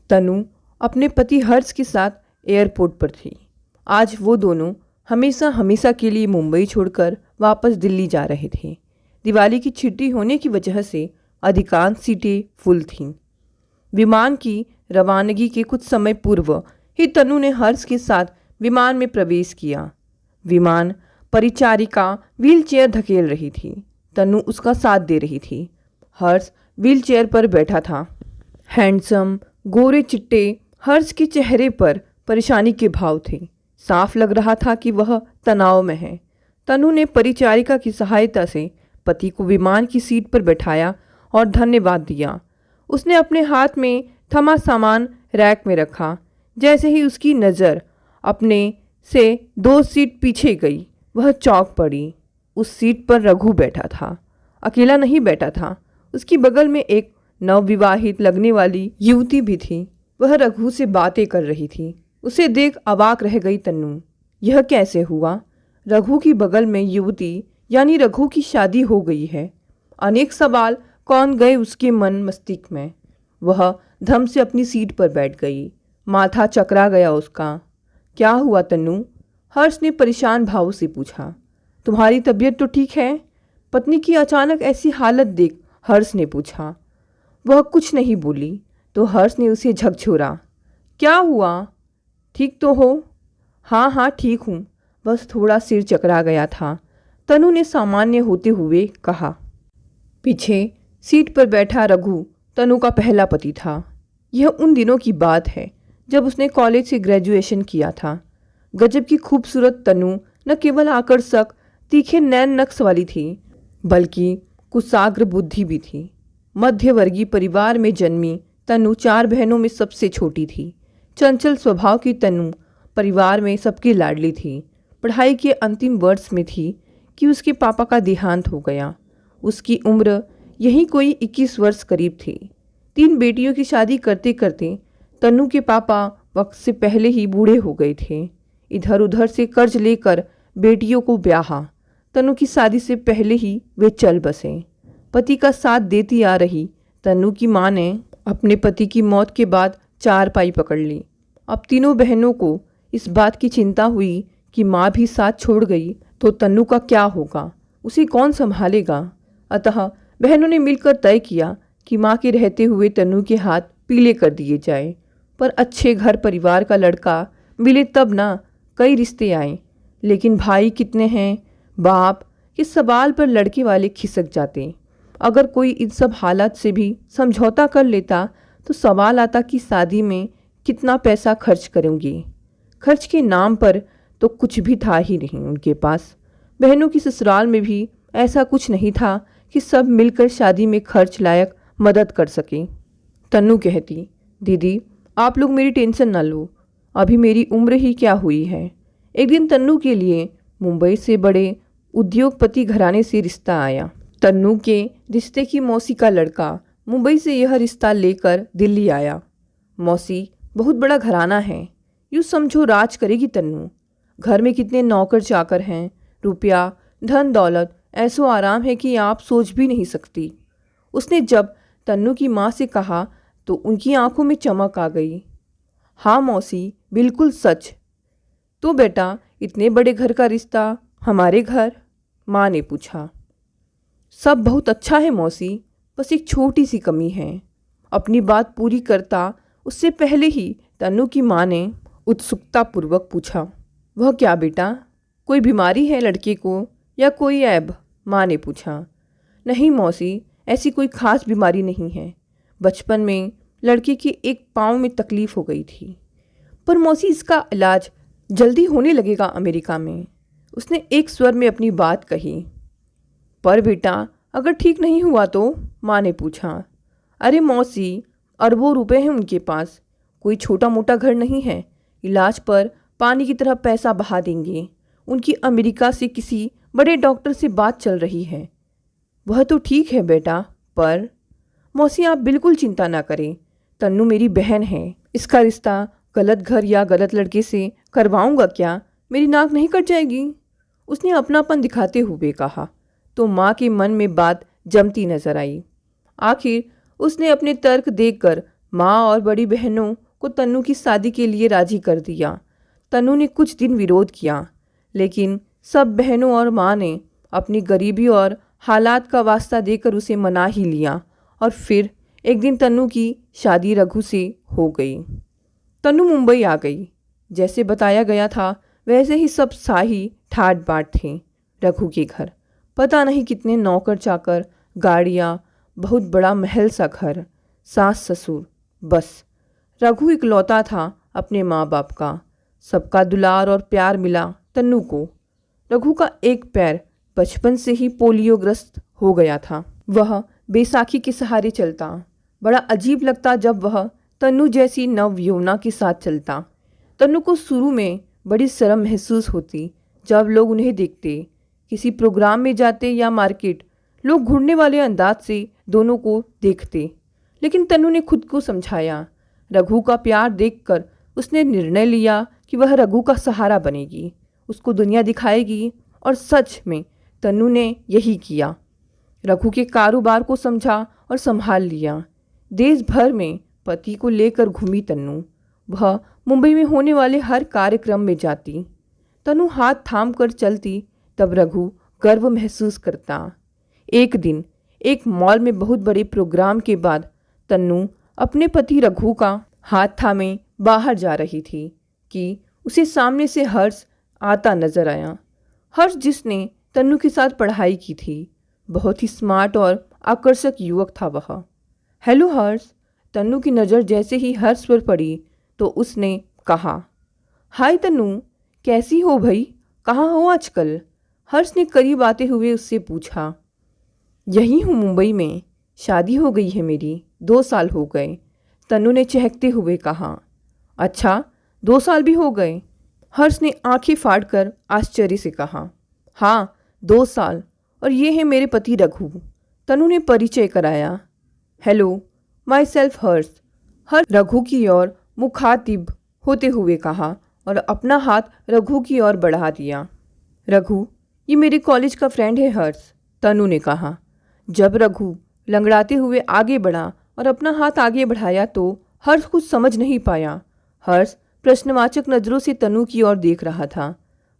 तनु अपने पति हर्ष के साथ एयरपोर्ट पर थी। आज वो दोनों हमेशा हमेशा के लिए मुंबई छोड़कर वापस दिल्ली जा रहे थे। दिवाली की छुट्टी होने की वजह से अधिकांश सीटें फुल थीं। विमान की रवानगी के कुछ समय पूर्व ही तनु ने हर्ष के साथ विमान में प्रवेश किया। विमान परिचारिका व्हीलचेयर धकेल रही थी। तनु उसका साथ दे रही थी। हर्ष व्हीलचेयर पर बैठा था। हैंडसम गोरे चिट्टे हर्ष के चेहरे पर परेशानी के भाव थे। साफ लग रहा था कि वह तनाव में है। तनु ने परिचारिका की सहायता से पति को विमान की सीट पर बैठाया और धन्यवाद दिया। उसने अपने हाथ में थमा सामान रैक में रखा। जैसे ही उसकी नज़र अपने से 2 सीट पीछे गई, वह चौंक पड़ी। उस सीट पर रघु बैठा था। अकेला नहीं बैठा था, उसकी बगल में एक नवविवाहित लगने वाली युवती भी थी। वह रघु से बातें कर रही थी। उसे देख अवाक रह गई तन्नू। यह कैसे हुआ? रघु की बगल में युवती, यानी रघु की शादी हो गई है। अनेक सवाल कौन गए उसके मन मस्तिष्क में। वह धम से अपनी सीट पर बैठ गई। माथा चकरा गया उसका। क्या हुआ तन्नू? हर्ष ने परेशान भाव से पूछा। तुम्हारी तबीयत तो ठीक है? पत्नी की अचानक ऐसी हालत देख हर्ष ने पूछा। वह कुछ नहीं बोली तो हर्ष ने उसे झकझोरा। क्या हुआ? ठीक तो हो? हाँ हाँ ठीक हूँ, बस थोड़ा सिर चकरा गया था, तनु ने सामान्य होते हुए कहा। पीछे सीट पर बैठा रघु तनु का पहला पति था। यह उन दिनों की बात है जब उसने कॉलेज से ग्रेजुएशन किया था। गजब की खूबसूरत तनु न केवल आकर्षक तीखे नैन नक्श वाली थी, बल्कि कुशाग्र बुद्धि भी थी। मध्यवर्गीय परिवार में जन्मी तनु 4 बहनों में सबसे छोटी थी। चंचल स्वभाव की तनु परिवार में सबकी लाडली थी। पढ़ाई के अंतिम वर्ष में थी कि उसके पापा का देहांत हो गया। उसकी उम्र यही कोई 21 वर्ष करीब थी। 3 बेटियों की शादी करते करते तनु के पापा वक्त से पहले ही बूढ़े हो गए थे। इधर उधर से कर्ज लेकर बेटियों को ब्याहा। तनु की शादी से पहले ही वे चल बसे। पति का साथ देती आ रही तनु की मां ने अपने पति की मौत के बाद चारपाई पकड़ ली। अब तीनों बहनों को इस बात की चिंता हुई कि माँ भी साथ छोड़ गई तो तनु का क्या होगा, उसे कौन संभालेगा। अतः बहनों ने मिलकर तय किया कि माँ के रहते हुए तनु के हाथ पीले कर दिए जाए। पर अच्छे घर परिवार का लड़का मिले तब ना। कई रिश्ते आए, लेकिन भाई कितने हैं, बाप के सवाल पर लड़के वाले खिसक जाते। अगर कोई इन सब हालात से भी समझौता कर लेता तो सवाल आता कि शादी में कितना पैसा खर्च करेंगे। खर्च के नाम पर तो कुछ भी था ही नहीं उनके पास। बहनों की ससुराल में भी ऐसा कुछ नहीं था कि सब मिलकर शादी में खर्च लायक मदद कर सकें। तन्नू कहती, दीदी आप लोग मेरी टेंशन ना लो, अभी मेरी उम्र ही क्या हुई है। एक दिन तन्नू के लिए मुंबई से बड़े उद्योगपति घराने से रिश्ता आया। तन्नू के रिश्ते की मौसी का लड़का मुंबई से यह रिश्ता लेकर दिल्ली आया। मौसी बहुत बड़ा घराना है, यूँ समझो राज करेगी तन्नू। घर में कितने नौकर चाकर हैं, रुपया धन दौलत ऐसो आराम है कि आप सोच भी नहीं सकती। उसने जब तन्नू की माँ से कहा तो उनकी आंखों में चमक आ गई। हाँ मौसी, बिल्कुल सच। तो बेटा इतने बड़े घर का रिश्ता हमारे घर? माँ ने पूछा। सब बहुत अच्छा है मौसी, बस एक छोटी सी कमी है। अपनी बात पूरी करता उससे पहले ही तन्नू की माँ ने उत्सुकतापूर्वक पूछा। वह क्या बेटा, कोई बीमारी है लड़के को या कोई ऐब? माँ ने पूछा। नहीं मौसी, ऐसी कोई खास बीमारी नहीं है। बचपन में लड़के के एक पाँव में तकलीफ हो गई थी, पर मौसी इसका इलाज जल्दी होने लगेगा अमेरिका में। उसने एक स्वर में अपनी बात कही। पर बेटा अगर ठीक नहीं हुआ तो? माँ ने पूछा। अरे मौसी, अरबों रुपए हैं उनके पास, कोई छोटा मोटा घर नहीं है। इलाज पर पानी की तरह पैसा बहा देंगे। उनकी अमेरिका से किसी बड़े डॉक्टर से बात चल रही है। वह तो ठीक है बेटा, पर मौसी आप बिल्कुल चिंता ना करें, तन्नू मेरी बहन है। इसका रिश्ता गलत घर या गलत लड़के से करवाऊंगा क्या? मेरी नाक नहीं कट जाएगी? उसने अपनापन दिखाते हुए कहा। तो माँ के मन में बात जमती नजर आई। आखिर उसने अपने तर्क देखकर माँ और बड़ी बहनों को तन्नू की शादी के लिए राजी कर दिया। तन्नू ने कुछ दिन विरोध किया, लेकिन सब बहनों और माँ ने अपनी गरीबी और हालात का वास्ता देकर उसे मना ही लिया। और फिर एक दिन तन्नू की शादी रघु से हो गई। तन्नू मुंबई आ गई। जैसे बताया गया था वैसे ही सब शाही ठाट बाट थे रघु के घर। पता नहीं कितने नौकर चाकर, गाड़ियाँ, बहुत बड़ा महल सा घर, सास ससुर। बस रघु इकलौता था अपने माँ बाप का। सबका दुलार और प्यार मिला तन्नू को। रघु का एक पैर बचपन से ही पोलियोग्रस्त हो गया था। वह बैसाखी के सहारे चलता। बड़ा अजीब लगता जब वह तन्नू जैसी नवयौवना के साथ चलता। तन्नू को शुरू में बड़ी शर्म महसूस होती जब लोग उन्हें देखते। किसी प्रोग्राम में जाते या मार्केट, लोग घूरने वाले अंदाज से दोनों को देखते। लेकिन तन्नू ने खुद को समझाया। रघु का प्यार देखकर उसने निर्णय लिया कि वह रघु का सहारा बनेगी, उसको दुनिया दिखाएगी। और सच में तन्नू ने यही किया। रघु के कारोबार को समझा और संभाल लिया। देश भर में पति को लेकर घूमी तन्नू। वह मुंबई में होने वाले हर कार्यक्रम में जाती। तन्नू हाथ थाम कर चलती तब रघु गर्व महसूस करता। एक दिन एक मॉल में बहुत बड़े प्रोग्राम के बाद तन्नू अपने पति रघु का हाथ थामे बाहर जा रही थी कि उसे सामने से हर्ष आता नजर आया। हर्ष जिसने तन्नू के साथ पढ़ाई की थी, बहुत ही स्मार्ट और आकर्षक युवक था वह। हेलो हर्ष। तन्नू की नज़र जैसे ही हर्ष पर पड़ी तो उसने कहा, हाय तन्नू, कैसी हो भाई, कहाँ हो आजकल? हर्ष ने करीब आते हुए उससे पूछा। यहीं हूँ मुंबई में, शादी हो गई है मेरी, 2 साल हो गए। तन्नू ने चहकते हुए कहा। अच्छा, 2 साल भी हो गए? हर्ष ने आंखें फाड़कर आश्चर्य से कहा। हाँ, 2 साल, और ये है मेरे पति रघु। तन्नू ने परिचय कराया। हेलो, माई सेल्फ हर्ष। हर्ष रघु की ओर मुखातिब होते हुए कहा और अपना हाथ रघु की ओर बढ़ा दिया। रघु, ये मेरे कॉलेज का फ्रेंड है हर्ष, तन्नू ने कहा। जब रघु लंगड़ाते हुए आगे बढ़ा और अपना हाथ आगे बढ़ाया तो हर्ष कुछ समझ नहीं पाया। हर्ष प्रश्नवाचक नज़रों से तन्नू की ओर देख रहा था।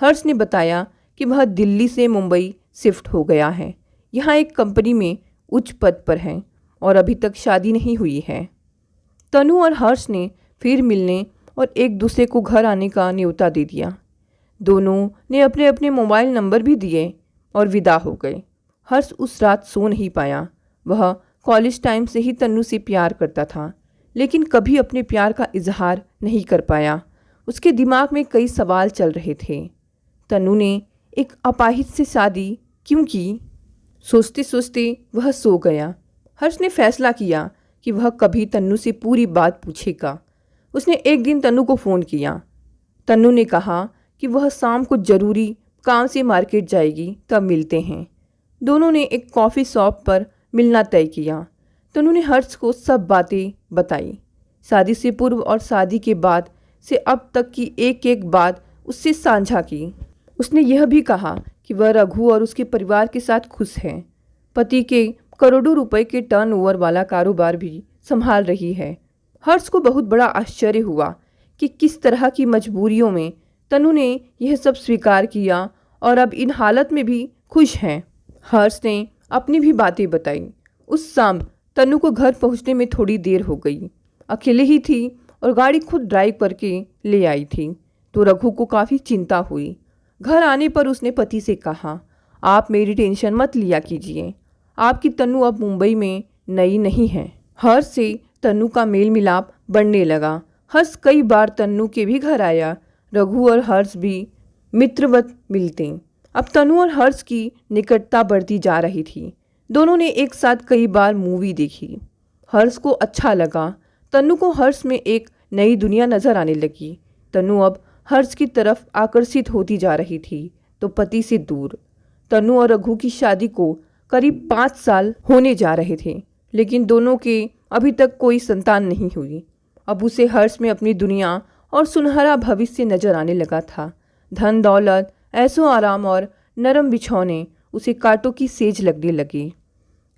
हर्ष ने बताया कि वह दिल्ली से मुंबई शिफ्ट हो गया है, यहाँ एक कंपनी में उच्च पद पर है और अभी तक शादी नहीं हुई है। तन्नू और हर्ष ने फिर मिलने और एक दूसरे को घर आने का न्योता दे दिया। दोनों ने अपने अपने मोबाइल नंबर भी दिए और विदा हो गए। हर्ष उस रात सो नहीं पाया। वह कॉलेज टाइम से ही तन्नू से प्यार करता था, लेकिन कभी अपने प्यार का इजहार नहीं कर पाया। उसके दिमाग में कई सवाल चल रहे थे। तन्नू ने एक अपाहिज से शादी क्यों की? सोचते सोचते वह सो गया। हर्ष ने फैसला किया कि वह कभी तन्नू से पूरी बात पूछेगा। उसने एक दिन तन्नू को फ़ोन किया। तन्नू ने कहा कि वह शाम को ज़रूरी काम से मार्केट जाएगी, तब मिलते हैं। दोनों ने एक कॉफ़ी शॉप पर मिलना तय किया। तन्नू ने हर्ष को सब बातें बताई, शादी से पूर्व और शादी के बाद से अब तक की एक एक बात उससे साझा की। उसने यह भी कहा कि वह रघु और उसके परिवार के साथ खुश है। पति के करोड़ों रुपए के टर्नओवर वाला कारोबार भी संभाल रही है। हर्ष को बहुत बड़ा आश्चर्य हुआ कि किस तरह की मजबूरियों में तन्नू ने यह सब स्वीकार किया और अब इन हालत में भी खुश हैं। हर्ष ने अपनी भी बातें बताई। उस शाम तन्नू को घर पहुंचने में थोड़ी देर हो गई। अकेले ही थी और गाड़ी खुद ड्राइव करके ले आई थी तो रघु को काफ़ी चिंता हुई। घर आने पर उसने पति से कहा, आप मेरी टेंशन मत लिया कीजिए, आपकी तन्नू अब मुंबई में नई नहीं है। हर्ष से तन्नू का मेल मिलाप बढ़ने लगा। हर्ष कई बार तन्नू के भी घर आया। रघु और हर्ष भी मित्रवत मिलते। अब तन्नू और हर्ष की निकटता बढ़ती जा रही थी। दोनों ने एक साथ कई बार मूवी देखी। हर्ष को अच्छा लगा। तन्नू को हर्ष में एक नई दुनिया नजर आने लगी। तन्नू अब हर्ष की तरफ आकर्षित होती जा रही थी तो पति से दूर। तन्नू और रघु की शादी को करीब 5 साल होने जा रहे थे, लेकिन दोनों के अभी तक कोई संतान नहीं हुई। अब उसे हर्ष में अपनी दुनिया और सुनहरा भविष्य नजर आने लगा था। धन दौलत, ऐशो आराम और नरम बिछौने उसे कांटों की सेज लगने लगी।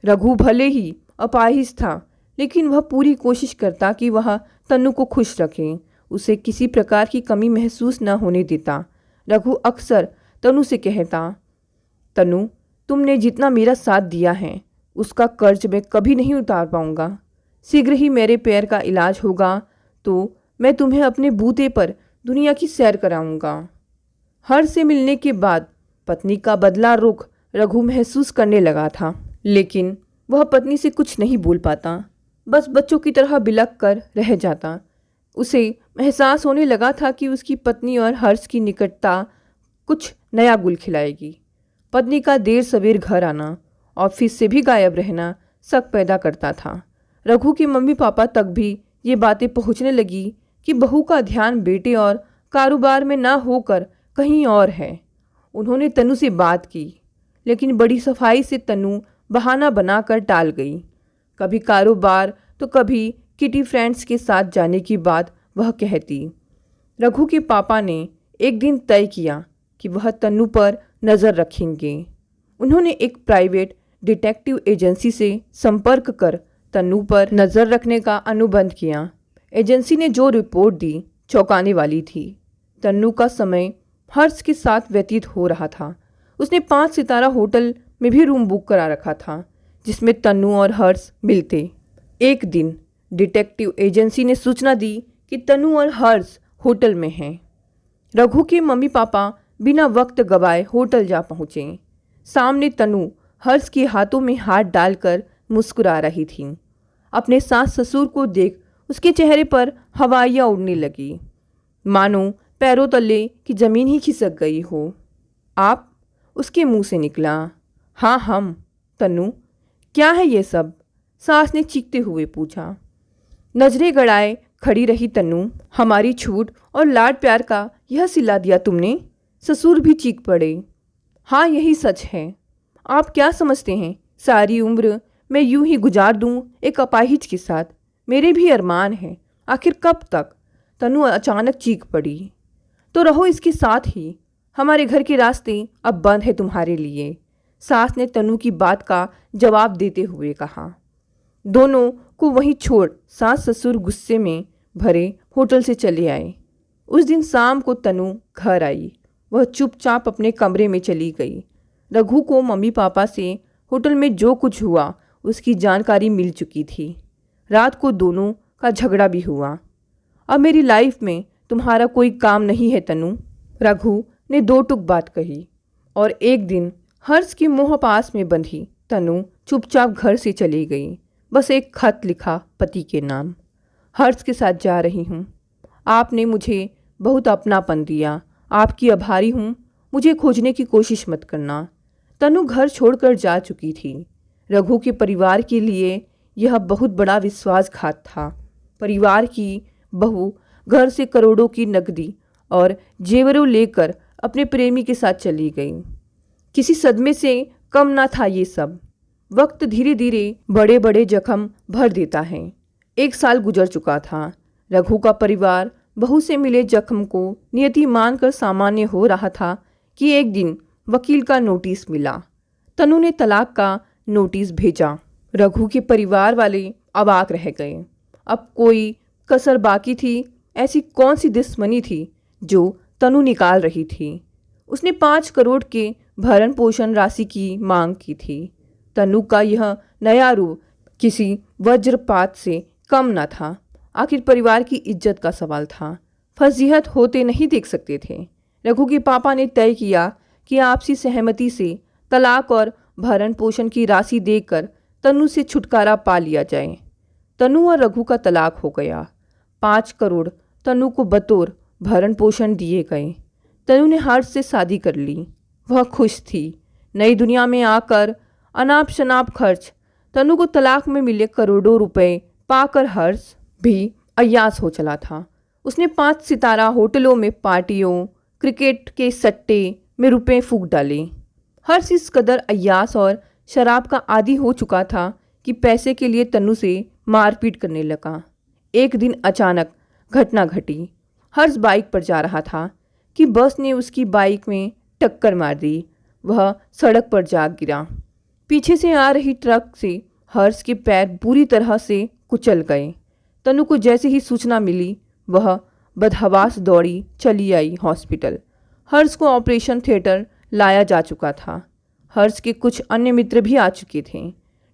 रघु भले ही अपाहिज था, लेकिन वह पूरी कोशिश करता कि वह तन्नू को खुश रखे, उसे किसी प्रकार की कमी महसूस न होने देता। रघु अक्सर तन्नू से कहता, तन्नू, तुमने जितना मेरा साथ दिया है उसका कर्ज मैं कभी नहीं उतार पाऊंगा। शीघ्र ही मेरे पैर का इलाज होगा तो मैं तुम्हें अपने बूते पर दुनिया की सैर कराऊंगा। हर्ष से मिलने के बाद पत्नी का बदला रुख रघु महसूस करने लगा था, लेकिन वह पत्नी से कुछ नहीं बोल पाता, बस बच्चों की तरह बिलख कर रह जाता। उसे एहसास होने लगा था कि उसकी पत्नी और हर्ष की निकटता कुछ नया गुल खिलाएगी। पत्नी का देर सवेर घर आना, ऑफिस से भी गायब रहना शक पैदा करता था। रघु के मम्मी पापा तक भी ये बातें पहुंचने लगी कि बहू का ध्यान बेटे और कारोबार में ना होकर कहीं और है। उन्होंने तनु से बात की, लेकिन बड़ी सफाई से तनु बहाना बनाकर टाल गई। कभी कारोबार तो कभी किटी फ्रेंड्स के साथ जाने की बात वह कहती। रघु के पापा ने एक दिन तय किया कि वह तन्नू पर नज़र रखेंगे। उन्होंने एक प्राइवेट डिटेक्टिव एजेंसी से संपर्क कर तन्नू पर नज़र रखने का अनुबंध किया। एजेंसी ने जो रिपोर्ट दी चौंकाने वाली थी। तन्नू का समय हर्ष के साथ व्यतीत हो रहा था। उसने 5 सितारा होटल में भी रूम बुक करा रखा था, जिसमें तन्नू और हर्ष मिलते। एक दिन डिटेक्टिव एजेंसी ने सूचना दी कि तन्नू और हर्ष होटल में हैं। रघु के मम्मी पापा बिना वक्त गवाए होटल जा पहुँचे। सामने तन्नू हर्ष के हाथों में हाथ डालकर मुस्कुरा रही थी। अपने सास ससुर को देख उसके चेहरे पर हवाइयाँ उड़ने लगी, मानो पैरों तले की जमीन ही खिसक गई हो। आप? उसके मुंह से निकला। हाँ हम। तन्नू, क्या है ये सब? सास ने चीखते हुए पूछा। नजरें गड़ाए खड़ी रही तन्नू। हमारी छूट और लाड प्यार का यह सिला दिया तुमने? ससुर भी चीख पड़े। हाँ, यही सच है। आप क्या समझते हैं सारी उम्र मैं यूं ही गुजार दूं एक अपाहिज के साथ? मेरे भी अरमान हैं, आखिर कब तक? तन्नू अचानक चीख पड़ी। तो रहो इसके साथ ही, हमारे घर के रास्ते अब बंद है तुम्हारे लिए, सास ने तन्नू की बात का जवाब देते हुए कहा। दोनों को वहीं छोड़ सास ससुर गुस्से में भरे होटल से चले आए। उस दिन शाम को तन्नू घर आई। वह चुपचाप अपने कमरे में चली गई। रघु को मम्मी पापा से होटल में जो कुछ हुआ उसकी जानकारी मिल चुकी थी। रात को दोनों का झगड़ा भी हुआ। अब मेरी लाइफ में तुम्हारा कोई काम नहीं है तन्नू, रघु ने 2 टुक बात कही। और एक दिन हर्ष की मोह पास में बंधी तन्नू चुपचाप घर से चली गई। बस एक खत लिखा पति के नाम। हर्ष के साथ जा रही हूँ। आपने मुझे बहुत अपनापन दिया, आपकी आभारी हूँ। मुझे खोजने की कोशिश मत करना। तन्नू घर छोड़कर जा चुकी थी। रघु के परिवार के लिए यह बहुत बड़ा विश्वासघात था। परिवार की बहू घर से करोड़ों की नकदी और जेवरों लेकर अपने प्रेमी के साथ चली गई। किसी सदमे से कम ना था ये सब। वक्त धीरे धीरे बड़े बड़े जख्म भर देता है। 1 साल गुजर चुका था। रघु का परिवार बहू से मिले जख्म को नियति मानकर सामान्य हो रहा था कि एक दिन वकील का नोटिस मिला। तन्नू ने तलाक का नोटिस भेजा। रघु के परिवार वाले अवाक रह गए। अब कोई कसर बाकी थी? ऐसी कौन सी दुश्मनी थी जो तन्नू निकाल रही थी? उसने 5 करोड़ के भरण पोषण राशि की मांग की थी। तन्नू का यह नया रूप किसी वज्रपात से कम न था। आखिर परिवार की इज्जत का सवाल था। फजीहत होते नहीं देख सकते थे। रघु के पापा ने तय किया कि आपसी सहमति से तलाक और भरण पोषण की राशि देकर तन्नू से छुटकारा पा लिया जाए। तन्नू और रघु का तलाक हो गया। 5 करोड़ तन्नू को बतौर भरण पोषण दिए गए। तन्नू ने हर्ष से शादी कर ली। वह खुश थी। नई दुनिया में आकर अनाप शनाप खर्च। तन्नू को तलाक में मिले करोड़ों रुपए पाकर हर्ष भी अय्यास हो चला था। उसने 5 सितारा होटलों में पार्टियों, क्रिकेट के सट्टे में रुपए फूंक डाले। हर्ष इस कदर अय्यास और शराब का आदी हो चुका था कि पैसे के लिए तन्नू से मारपीट करने लगा। एक दिन अचानक घटना घटी। हर्ष बाइक पर जा रहा था कि बस ने उसकी बाइक में टक्कर मार दी। वह सड़क पर जा गिरा। पीछे से आ रही ट्रक से हर्ष के पैर बुरी तरह से कुचल गए। तनु को जैसे ही सूचना मिली वह बदहवास दौड़ी चली आई हॉस्पिटल। हर्ष को ऑपरेशन थिएटर लाया जा चुका था। हर्ष के कुछ अन्य मित्र भी आ चुके थे।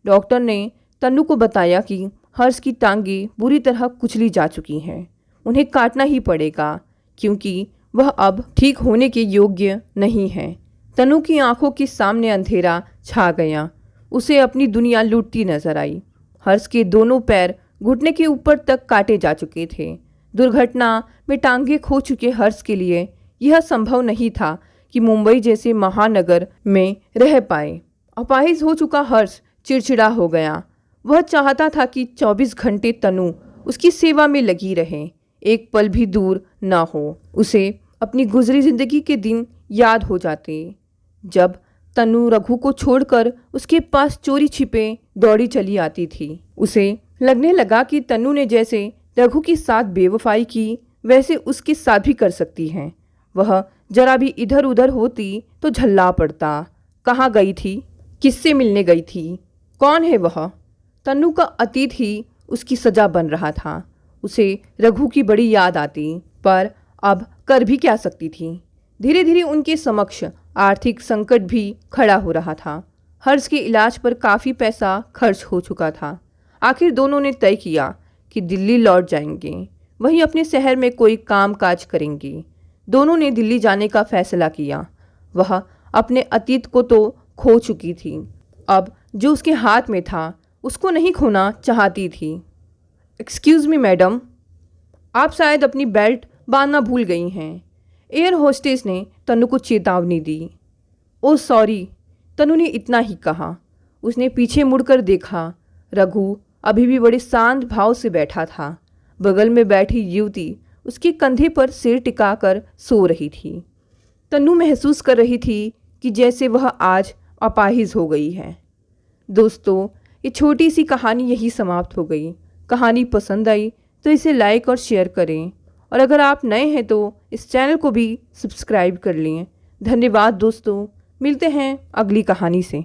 डॉक्टर ने तनु को बताया कि हर्ष की टांगें बुरी तरह कुचली जा चुकी हैं। उन्हें काटना ही पड़ेगा क्योंकि वह अब ठीक होने के योग्य नहीं है। तनु की आंखों के सामने अंधेरा छा गया। उसे अपनी दुनिया लूटती नजर आई। हर्ष के दोनों पैर घुटने के ऊपर तक काटे जा चुके थे। दुर्घटना में टांगे खो चुके हर्ष के लिए यह संभव नहीं था कि मुंबई जैसे महानगर में रह पाए। अपाहिज हो चुका हर्ष चिड़चिड़ा हो गया। वह चाहता था कि 24 घंटे तनु उसकी सेवा में लगी रहे, एक पल भी दूर ना हो। उसे अपनी गुजरी जिंदगी के दिन याद हो जाते जब तनु रघु को छोड़कर उसके पास चोरी छिपे दौड़ी चली आती थी। उसे लगने लगा कि तनु ने जैसे रघु के साथ बेवफाई की वैसे उसके साथ भी कर सकती है। वह जरा भी इधर उधर होती तो झल्ला पड़ता। कहाँ गई थी, किससे मिलने गई थी, कौन है वह? तनु का अतीत ही उसकी सजा बन रहा था। उसे रघु की बड़ी याद आती, पर अब कर भी क्या सकती थी। धीरे धीरे उनके समक्ष आर्थिक संकट भी खड़ा हो रहा था। हर्ष के इलाज पर काफ़ी पैसा खर्च हो चुका था। आखिर दोनों ने तय किया कि दिल्ली लौट जाएंगे, वहीं अपने शहर में कोई काम काज करेंगे। दोनों ने दिल्ली जाने का फैसला किया। वह अपने अतीत को तो खो चुकी थी, अब जो उसके हाथ में था उसको नहीं खोना चाहती थी। एक्सक्यूज़ मी मैडम, आप शायद अपनी बेल्ट बांधना भूल गई हैं। एयर होस्टेस ने तनु को चेतावनी दी। ओह सॉरी, तनु ने इतना ही कहा। उसने पीछे मुड़कर देखा। रघु अभी भी बड़े शांत भाव से बैठा था। बगल में बैठी युवती उसके कंधे पर सिर टिकाकर सो रही थी। तनु महसूस कर रही थी कि जैसे वह आज अपाहिज हो गई है। दोस्तों, ये छोटी सी कहानी यही समाप्त हो गई। कहानी पसंद आई तो इसे लाइक और शेयर करें, और अगर आप नए हैं तो इस चैनल को भी सब्सक्राइब कर लें। धन्यवाद दोस्तों, मिलते हैं अगली कहानी से।